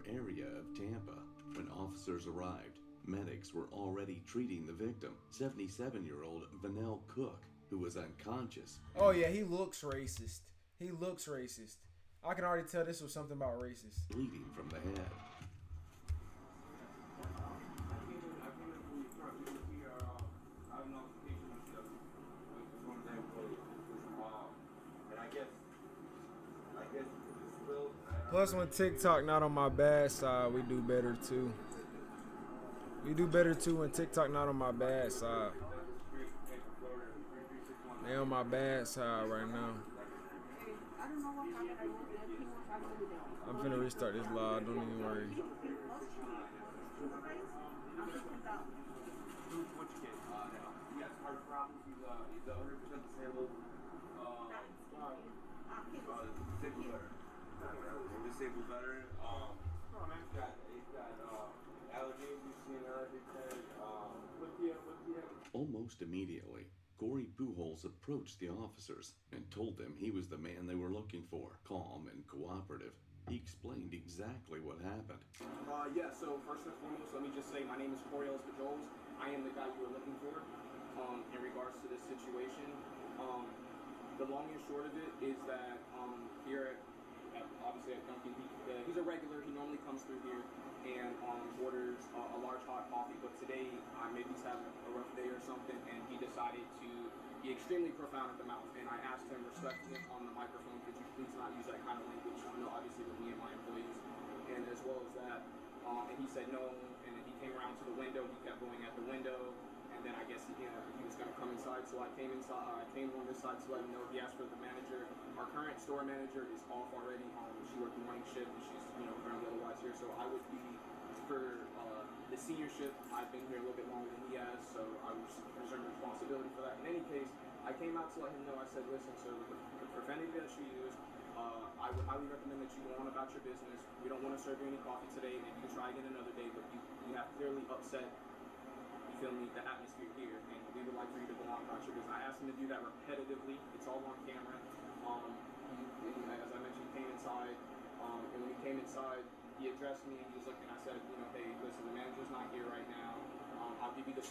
area of Tampa. When officers arrived, medics were already treating the victim, 77-year-old Vanell Cook, who was unconscious. Oh yeah, he looks racist. He looks racist. I can already tell this was something about racist. Bleeding from the head. Plus, when TikTok not on my bad side, we do better too. We do better too when TikTok not on my bad side. They on my bad side right now. I'm finna restart this live, don't even worry. Disabled veteran. He's got allergies. We've seen everything. Almost immediately, Corey Pujols approached the officers and told them he was the man they were looking for. Calm and cooperative, he explained exactly what happened. Yeah, so first and foremost, let me just say my name is Corey Pujols. I am the guy you were looking for in regards to this situation. The long and short of it is that here obviously at Dunkin', he's a regular. He normally comes through here and orders a large hot coffee, but today maybe he's having a rough day or something, and he decided to be extremely profound at the mouth. And I asked him respectfully on the microphone, could you please not use that kind of language, obviously with me and my employees, and as well as that, and he said no, and then he came around to the window, he kept going at the window, and then I guess he was going to come inside, so I came inside. I came on this side to let him know. He asked for the manager. Our current store manager is off already. She worked the morning shift, and she's currently otherwise here. So I would be for the senior shift. I've been here a little bit longer than he has, so I was reserving responsibility for that. In any case, I came out to let him know. I said, listen, sir, with the profanity that you use, I would highly recommend that you go on about your business. We don't want to serve you any coffee today. Maybe you can try again another day, but you have clearly upset, you feel me, the atmosphere here, and we would like for you to go on about your business. I asked him to do that repetitively. It's all on camera. As I mentioned, he came inside, and when he came inside, he addressed me, and he was looking. I said, hey, listen, the manager's not here right now. I'll give you the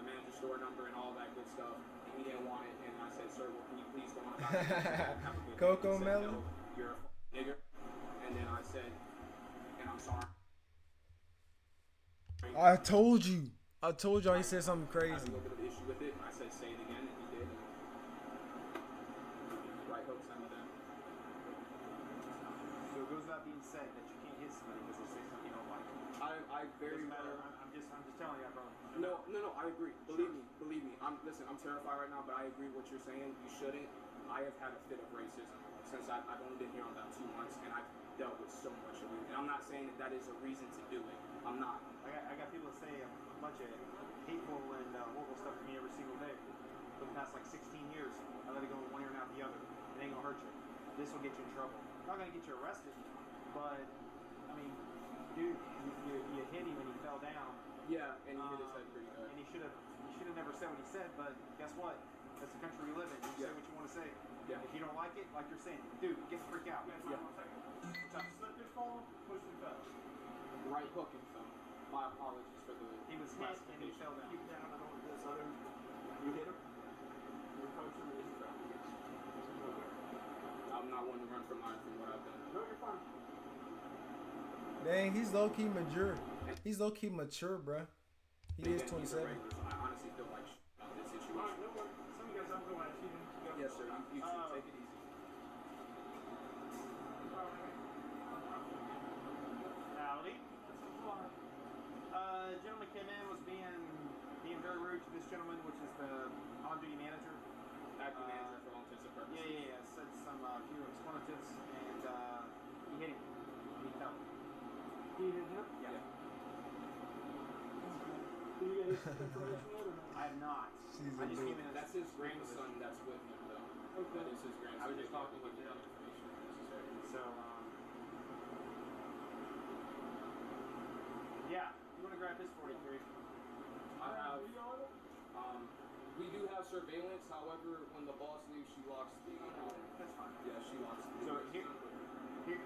manager's store number and all that good stuff. And he didn't want it, and I said, sir, well, can you please go on about it? Coco Melon? No, you're a nigger. And then I said, and I'm sorry. I told y'all he said something crazy. I had a little bit of issue with it. I said, say it again, and he did. Right hook, send it in. So it goes without being said that you can't hit somebody because they say something you don't like. I very matter. well. I'm just telling you, bro. No, I agree. Believe me. I'm terrified right now, but I agree what you're saying. You shouldn't. I have had a fit of racism since I've only been here on about 2 months, and I've dealt with so much of it. And I'm not saying that is a reason to do it. I'm not. I got people that say a bunch of hateful and horrible stuff to me every single day. For the past 16 years, I let it go one ear and out the other. It ain't gonna hurt you. This will get you in trouble. Not gonna get you arrested, but I mean, dude, you hit him when he fell down. Yeah, and he hit his head pretty good. And he should have never said what he said. But guess what? That's the country we live in. You say what you want to say. Yeah. If you don't like it, like you're saying, dude, get the freak out. Yeah. Slipped his phone, pushed and fell. Right hook and fell. My apologies for the. He was hit and he fell down. You hit him? You're coaching me. I'm not one to run from mine from what I've done. No, you're fine. Dang, he's low key mature. He's low key mature, bruh. He is 27. I honestly feel like this situation. No worries. Some of you guys have to go. Yes, sir. You should take it easy. Howdy. Gentleman came in, was being very rude to this gentleman, which is the on-duty manager. Acting manager for all intents and purposes. Yeah. Said some few expletives, and he hit him. He fell. He hit him? Yeah. Did you get his information yet or no? I have not. I just came in. That's his grandson that's with him, though. Okay. That is his grandson. I was just talking with him. So, yeah. You want to grab this 43? I have. We do have surveillance. However, when the boss leaves, she locks the. That's fine. Yeah, she locks the. So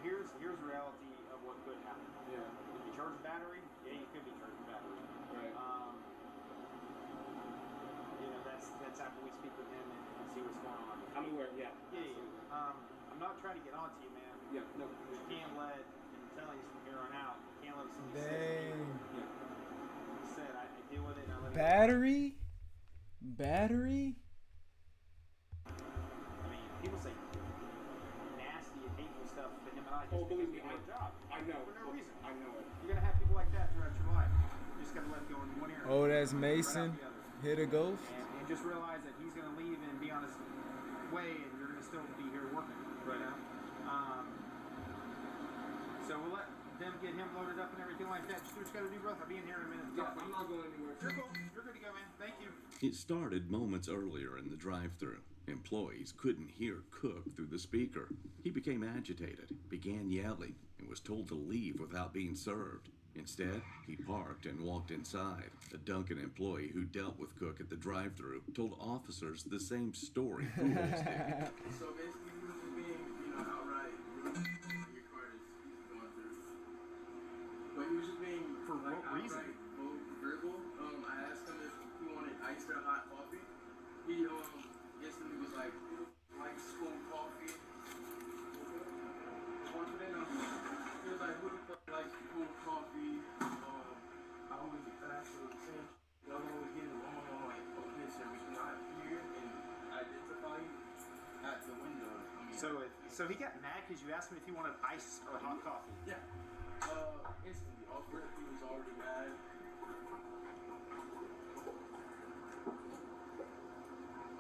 here's the reality of what could happen. Yeah. If you charge a battery, yeah, you could be charging battery. Right. That's after we speak with him and see what's going on. I'm aware. Yeah. Yeah. I'm not trying to get on to you, man. Yeah. No. You can't let, I'm telling you from here on out, you can't let somebody Dang. Like I said, I deal with it and I let it Battery? Battery? I mean, people say nasty and hateful stuff to him and I just believe because me, we do our job. I know. For no reason. I know it. You're going to have people like that throughout your life. You just got to let it go in one ear. Oh, that's right Mason. out the other. Hit a ghost. And just realize that he's going to leave and be on his way and you're going to still be here working. Right. You know? So we'll let them get him loaded up and everything like that. Just do what you got to do, bro. I'll be in here in a minute. Yeah, I'm not going anywhere. You're cool. You're good to go, man. Thank you. It started moments earlier in the drive-thru. Employees couldn't hear Cook through the speaker. He became agitated, began yelling, and was told to leave without being served. Instead, he parked and walked inside. A Dunkin' employee who dealt with Cook at the drive-thru told officers the same story Pujols did. So basically, he was just being, outright rude when your card is going through. But he was just being, For what reason? outright verbal. I asked him if he wanted iced or hot coffee. He instantly was like cold coffee. He was like, who the fuck likes cold coffee? I always ask for the same. Y'all always get it wrong. I'm like, okay, sir, we cannot hear and identify you at the window. So he got mad because you asked him if he wanted ice or hot coffee. Yeah. Instantly. Off rip, he was already mad.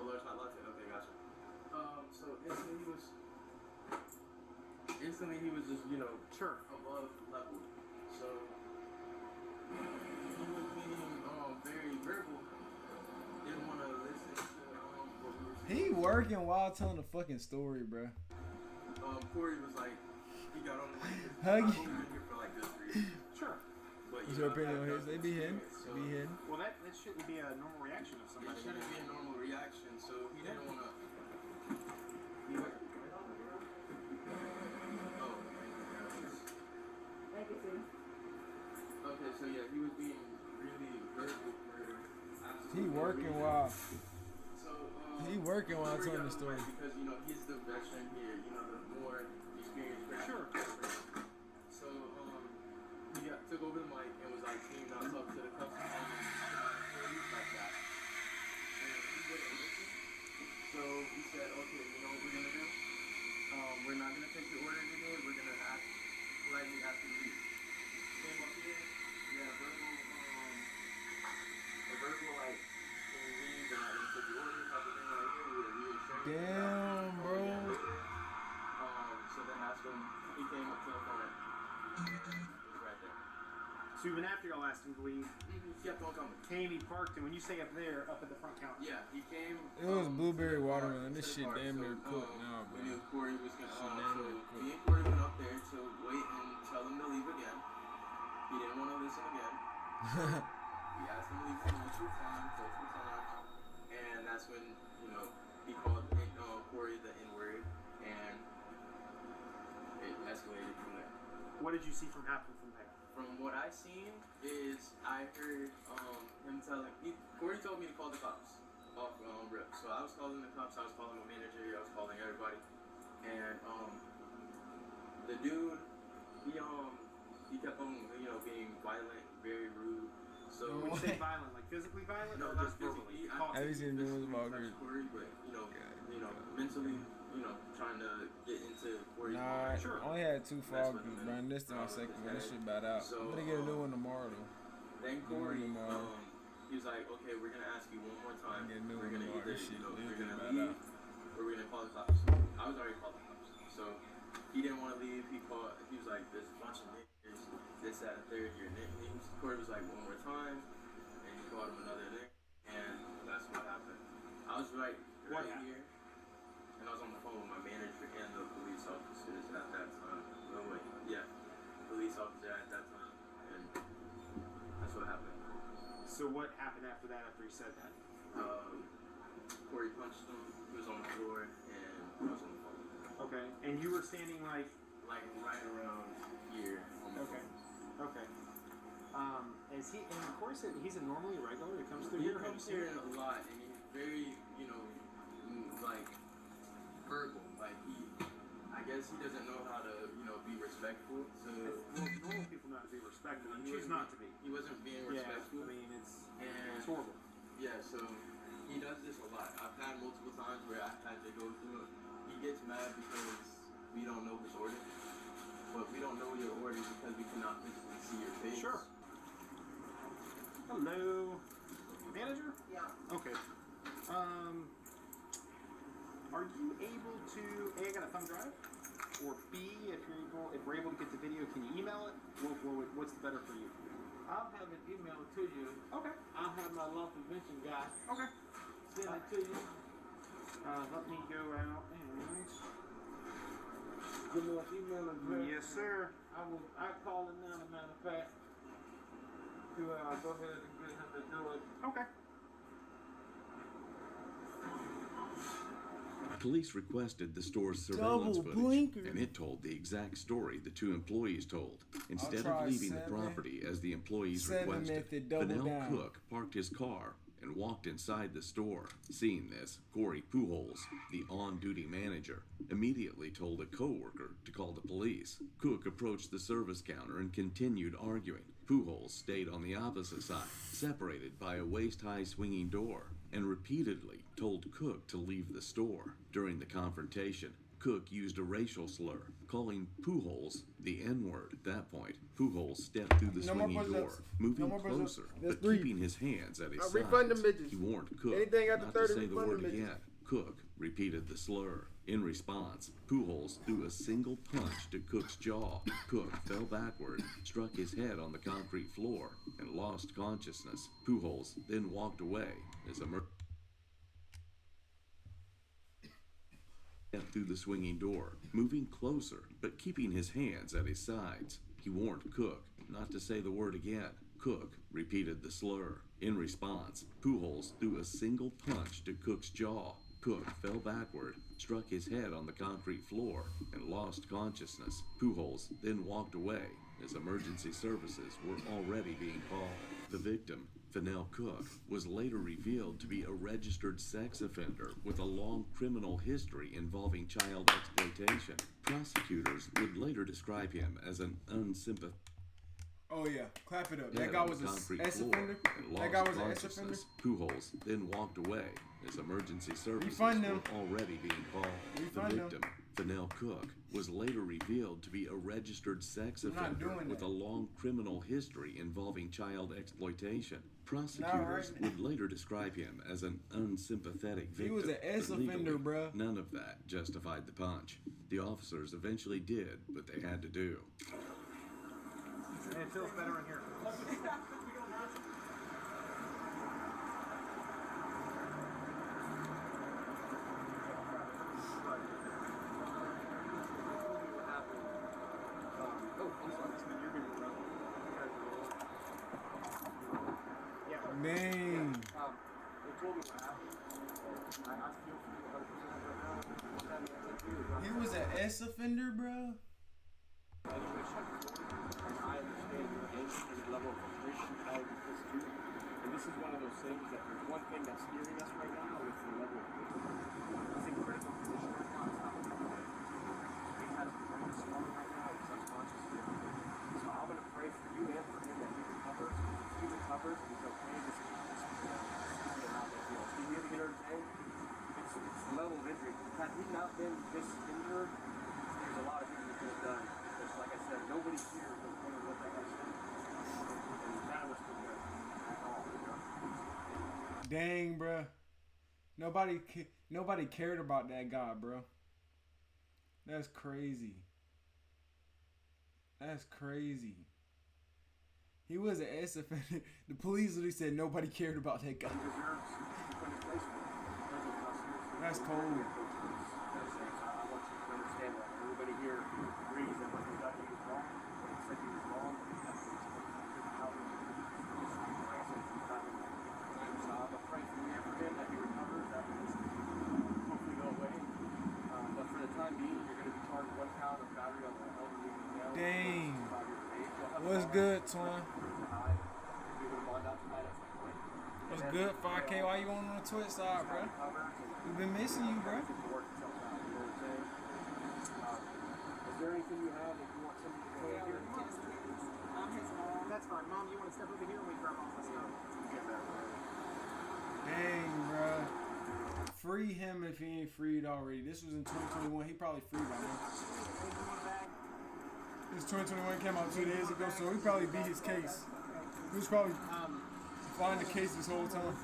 Oh, there's not left. Okay, gotcha. So instantly he was just, Sure. above level. So he was being very verbal. Didn't want to listen to what we were saying. He working while telling the fucking story, bro. Corey was like, he got on the mic. Hug I've you. only been here for like good 3 years. Sure. But, What's you your know, opinion on I've his? They be hidden. experience, They be hidden. Well, that shouldn't be a normal reaction of It somebody. shouldn't be a normal reaction, so he didn't want to. Okay, so yeah, he was being really verbal for He working while So, he working while Corey telling got the on story. mic because, he's the veteran here, the more experienced person. Sure. So, he took over the mic and was like, can you not talk to the customer like that? And he didn't listen. So he said, okay, you know what we're gonna do? We're not gonna take your order today, we're gonna politely ask you to leave. Came up here, yeah, a verbal like, can you leave? We're not gonna take your order, type of thing right here. We were reassuring him. Damn, bro. So then that's when he came up to the front and was right there. So even after y'all asked him to leave, He kept on coming. came, he parked, and when you say up there, up at the front counter. Yeah, he came. It was blueberry to the car- watermelon. This to the shit car. damn So, near cooked now, We bro. knew Corey was gonna. Shit damn So near me cooked. and Corey went up there to wait and tell him to leave again. He didn't want to listen again. We asked him to leave for multiple times, and that's when he called Corey the N-word, and it escalated from there. What did you see from happen from there? From what I seen is I heard him telling Corey told me to call the cops off rip. So I was calling the cops, I was calling my manager, I was calling everybody. And the dude he kept on being violent, very rude. So When you say violent, like physically violent, no, or just just verbally? physically. Talking. Have you seen physically news about touched Corey? Corey, but mentally, trying to get into Corey's Nah, mind. Sure. I only had 2 fall groups, bro. And this is my second one. This shit bad out. I'm gonna get a new one tomorrow, though. Then Corey, tomorrow. he was like, okay, we're gonna ask you one more time. Get a new We're one gonna tomorrow. either, This shit we're legit gonna bad leave, out. or we're gonna call the cops. I was already called the cops. So he didn't want to leave. He was like, there's a bunch of niggas, this, that, and third. Your nicknames. Corey was like, one more time, and he called him another nick, and that's what happened. I was right What here, and I was on the phone with my manager and the police officers at that time. No wait, yeah, police officer at that time, and that's what happened. So what happened after that, after he said that? Corey punched him, he was on the floor, and I was on the phone. Okay. And you were standing like, Like right around here on is he? And Corey said he's a normally regular. He comes through He here. comes here a lot, and he's very, like verbal. Like I guess he doesn't know how to, be respectful. So Normal people know how to be respectful, and choose not to be. He wasn't being respectful. I mean, it's And horrible. yeah, so he does this a lot. I've had multiple times where I've had to go through it. He gets mad because we don't know his order. But we don't know your order because we cannot physically see your face. Sure. Hello, manager. Yeah. Okay. Are you able to A, I got a thumb drive, or B, if we're able to get the video, can you email it? What's better for you? I'll have it emailed to you. Okay. I'll have my law prevention guy Okay. send it to you. Let me go out and. Give me an email address. Yes, sir. I'll call him now, as a matter of fact, to go ahead and get him to do it. Okay. Police requested the store's surveillance Double footage, blinker. and it told the exact story the two employees told. Instead try of leaving the 7. property as the employees 7 requested, method, double Fennell down. Cook parked his car and walked inside the store. Seeing this, Corey Pujols, the on-duty manager, immediately told a coworker to call the police. Cook approached the service counter and continued arguing. Pujols stayed on the opposite side, separated by a waist-high swinging door, and repeatedly told Cook to leave the store. During the confrontation, Cook used a racial slur, calling Pujols the N-word. At that point, Pujols stepped through the No more swinging push-ups. door, moving No more push-ups. closer, That's but 3. keeping his hands at his sides. refund them bitches. He warned Cook Anything after not 30, to say the refund word them bitches. again. Cook repeated the slur. In response, Pujols threw a single punch to Cook's jaw. Cook fell backward, struck his head on the concrete floor, and lost consciousness. Pujols then walked away as a stepped through the swinging door, moving closer, but keeping his hands at his sides. He warned Cook not to say the word again. Cook repeated the slur. In response, Pujols threw a single punch to Cook's jaw. Cook fell backward, struck his head on the concrete floor, and lost consciousness. Pujols then walked away as emergency services were already being called. The victim, Fennell Cook, was later revealed to be a registered sex offender with a long criminal history involving child exploitation. Prosecutors would later describe him as an unsympathetic Oh yeah, clap it up. head That guy on was the a concrete S floor offender. and That guy lost was an S offender. consciousness. Pujols then walked away as emergency services Refund them. were already being called. Refund the them. victim, Fennell Cook, was later revealed to be a registered sex I'm not offender doing with that. a long criminal history involving child exploitation. Prosecutors right. would later describe him as an unsympathetic victim. He was an S but legally, offender, bruh. None of that justified the punch. The officers eventually did what they had to do. And it feels better in here. Dang. He was an S offender, bro. I understand your angst and your level of frustration tied with this too. And this is one of those things that there's one thing that's steering us right now is the level of wisdom. He's in critical condition right now. It's not what he wanted. He has a brain swelling right now. He's unconscious. So I'm going to pray for you and for him that he recovers. If he recovers, he's okay. This is not big deal. Do you hear what I'm saying? It's the level of injury. Had he not been this injured, there's a lot of things he could have done. Because like I said, nobody here was going to what that guy said. And that was the good at all. Dang, bro. Nobody cared about that guy, bro. That's crazy. That's crazy. He was an S offender. The police literally said nobody cared about that guy. He deserves independent placement. That's cold. I want you to understand that everybody here agrees that what he done, he was wrong. What he said he was wrong. He has to how he so I'm afraid for you and for him that he recovers. That will just hopefully go away. But for the time being, you're going to be charged 1 count of battery on the elderly male. Dang. 5 years of age. You'll have a What's warrant. good, Twan? What's good, 5K? Why you on the Twitch side, bro? We've been missing you, bro. Is there anything you have that you want somebody to play here? That's fine. Mom, you want to step over here and we grab off the stuff? Dang, bro. Free him if he ain't freed already. This was in 2021. He probably freed by now. This 2021 came out 2 days ago, so he probably beat his case. He was probably flying the case this whole time.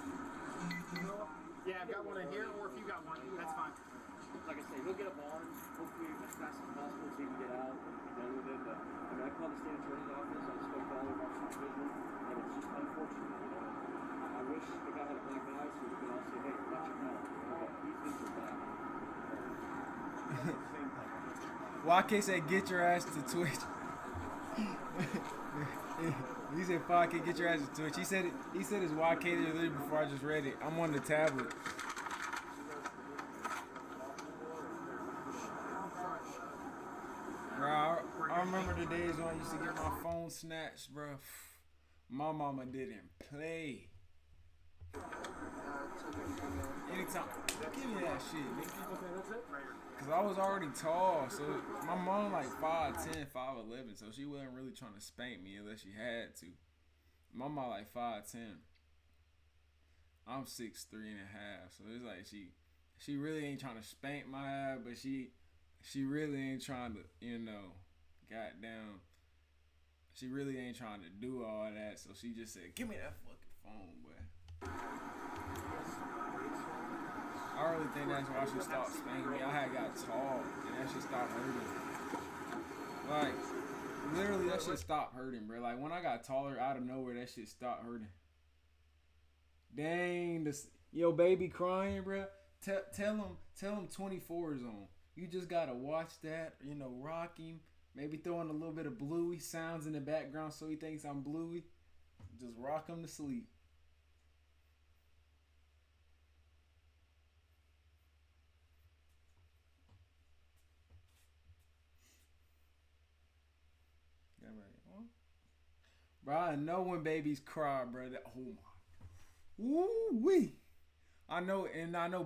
Yeah, I've got one in here, or if you got one, that's fine. Like I say, he'll get a bond, hopefully as fast as possible so he can get out and be done with it. But I mean, I called the state attorney's office, I spoke to all of our supervision, and it's just unfortunate, you know. I wish the guy had a black eye so we could all say, hey, watch your mouth. These things are bad. YK said, get your ass to Twitch. He said, 5K, get your ass to Twitch. He said it's YK the other day before I just read it. I'm on the tablet. Bro, I remember the days when I used to get my phone snatched, bro. My mama didn't play. Anytime. Give me that shit, nigga. Cause I was already tall, so my mom like 5'10", 5'11", so she wasn't really trying to spank me unless she had to. My mom like 5'10". I'm 6'3" and a half, so it's like she really ain't trying to spank my ass, but she really ain't trying to, you know, goddamn. She really ain't trying to do all that, so she just said, "Give me that fucking phone, boy." I really think that's why she stopped spanking me. I had got tall, and that shit stopped hurting. Like, literally, that shit stopped hurting, bro. Like, when I got taller, out of nowhere, that shit stopped hurting. Dang, yo, baby crying, bro. Tell him 24 is on. You just gotta watch that, you know, rock him. Maybe throw in a little bit of Bluey sounds in the background so he thinks I'm Bluey. Just rock him to sleep. Bro, I know when babies cry, bro. Oh my, woo wee. I know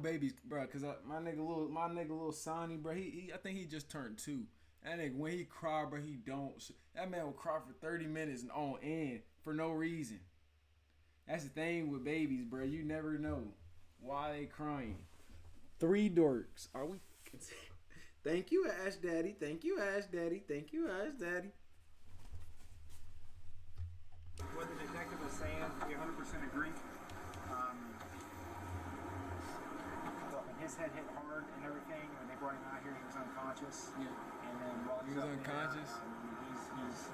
babies, bro, cause my nigga little Sonny, bro. I think he just turned 2. That nigga, when he cry, bro, he don't. That man will cry for 30 minutes and on end for no reason. That's the thing with babies, bro. You never know why they crying. 3 dorks. Are we? Thank you, Ash Daddy. Thank you, Ash Daddy. Thank you, Ash Daddy. What the detective was saying, we 100% agree. His head hit hard and everything. When they brought him out here, he was unconscious. Yeah. And then while he was unconscious, he's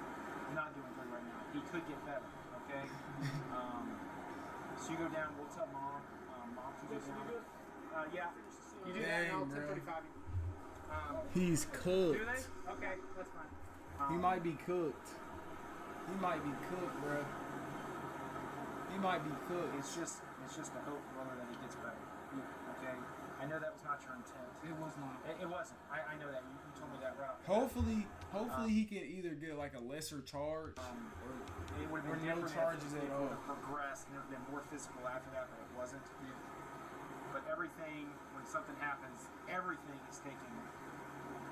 not doing good right now. He could get better. Okay. So you go down. We'll tell mom. Mom can go down. Yeah. You do that. I'll 10:35. He's cooked. Do they? Okay, that's fine. He might be cooked. He might be cooked, bro. He might be cooked. It's just a hope, brother, that he gets better. Yeah. Okay. I know that was not your intent. It was not. It wasn't. I know that. You told me that right. Hopefully he can either get like a lesser charge or no charges at all. It would have progressed and it would have been more physical after that, but it wasn't. Yeah. But everything, when something happens, everything is taken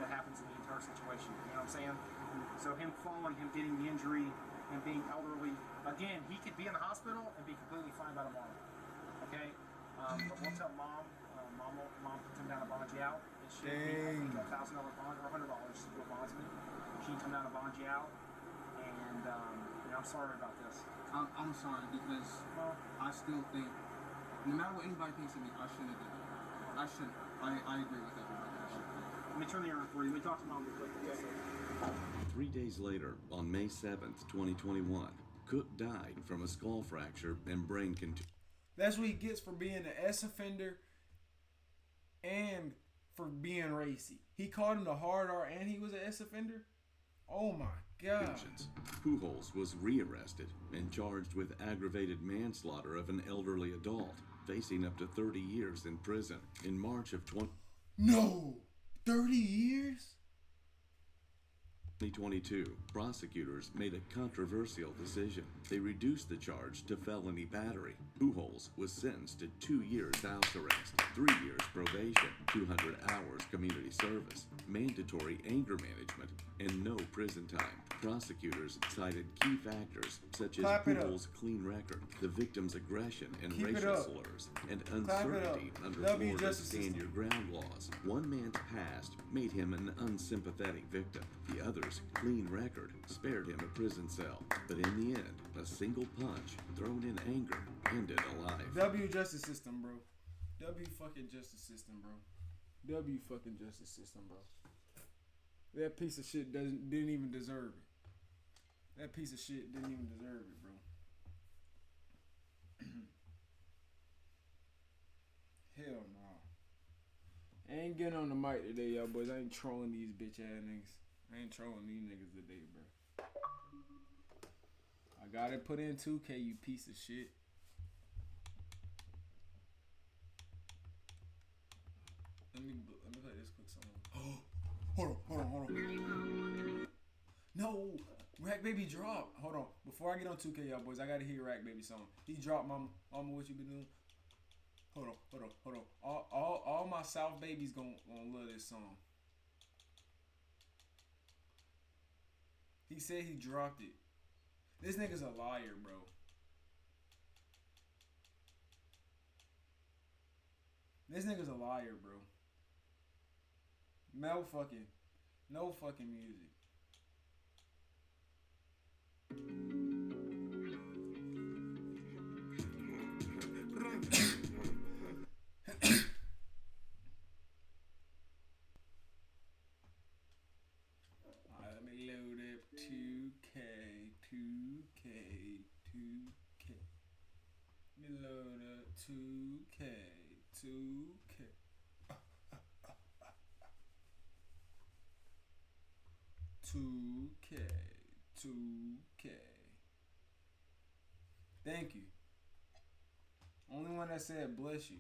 that happens in the entire situation. You know what I'm saying? Mm-hmm. So him falling, him getting the injury, and being elderly, again, he could be in the hospital and be completely fine by tomorrow. Okay? But we'll tell mom. Mom can come down and bond you out. It should be, I think, $1,000 bond or $100 to a bondsman. She can come down and bond you out. And I'm sorry about this. I'm sorry because I still think, no matter what anybody thinks of me, I shouldn't have done it. I shouldn't. I agree with everybody. I shouldn't. Let me turn the air on for you. Let me talk to mom real quick. Yes, sir. 3 days later, on May 7th, 2021, Cook died from a skull fracture and brain contusion. That's what he gets for being an S offender and for being racy. He called him the hard R and he was an S offender? Oh my God. Pujols was rearrested and charged with aggravated manslaughter of an elderly adult, facing up to 30 years in prison in March of No! 30 years? 2022, prosecutors made a controversial decision. They reduced the charge to felony battery. Pujols was sentenced to 2 years house arrest, 3 years probation, 200 hours community service, mandatory anger management, and no prison time. Prosecutors cited key factors such as Clap it up. Pujols' clean record, the victim's aggression and Keep it racial up. slurs, and Clap it up. uncertainty under W Florida's justice stand system. your ground laws. One man's past made him an unsympathetic victim. The other's clean record spared him a prison cell. But in the end, a single punch thrown in anger ended a life. W justice system, bro. W fucking justice system, bro. W fucking justice system, bro. That piece of shit didn't even deserve it. That piece of shit didn't even deserve it, bro. Hell no. I ain't getting on the mic today, y'all boys. I ain't trolling these bitch ass niggas. I ain't trolling these niggas today, bro. I got it put in 2K, you piece of shit. Let me play this quick song. Hold on. No, Rack Baby drop. Hold on. Before I get on 2K, y'all boys, I gotta hear Rack Baby song. He dropped Mama, what you been doing? Hold on. All my South babies gonna love this song. He said he dropped it. This nigga's a liar, bro. This nigga's a liar, bro. No fucking music. Alright, let me load up 2K. Let me load up 2K. 2K. Thank you. Only one that said bless you.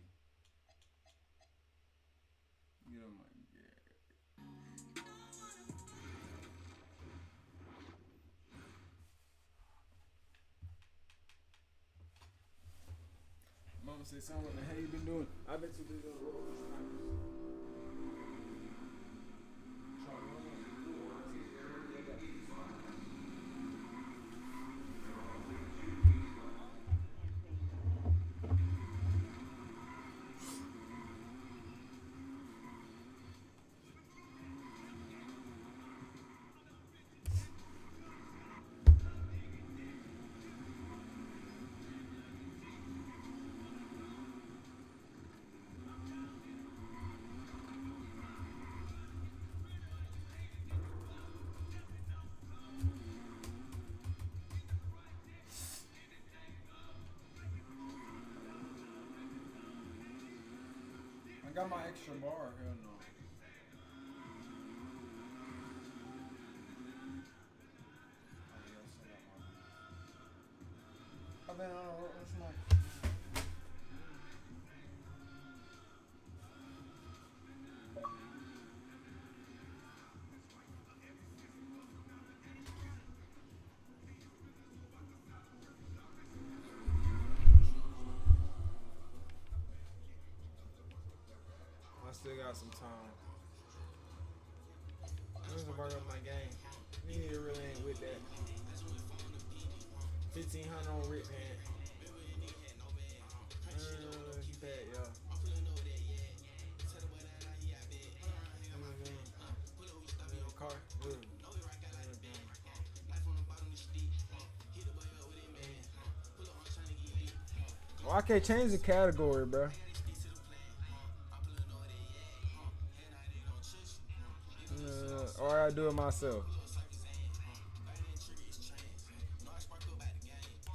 Get on my god. Mama said, son, what the hell you been doing? I've been too busy on the road. I got my extra bar. Hell no. I've been on a road. What's my? I still got some time. I'm just gonna work up my game. You need to really ain't with that. 1500 on Rip Hand. Bad, y'all. Car. Oh, I can't change the category, bro. Or I do it myself.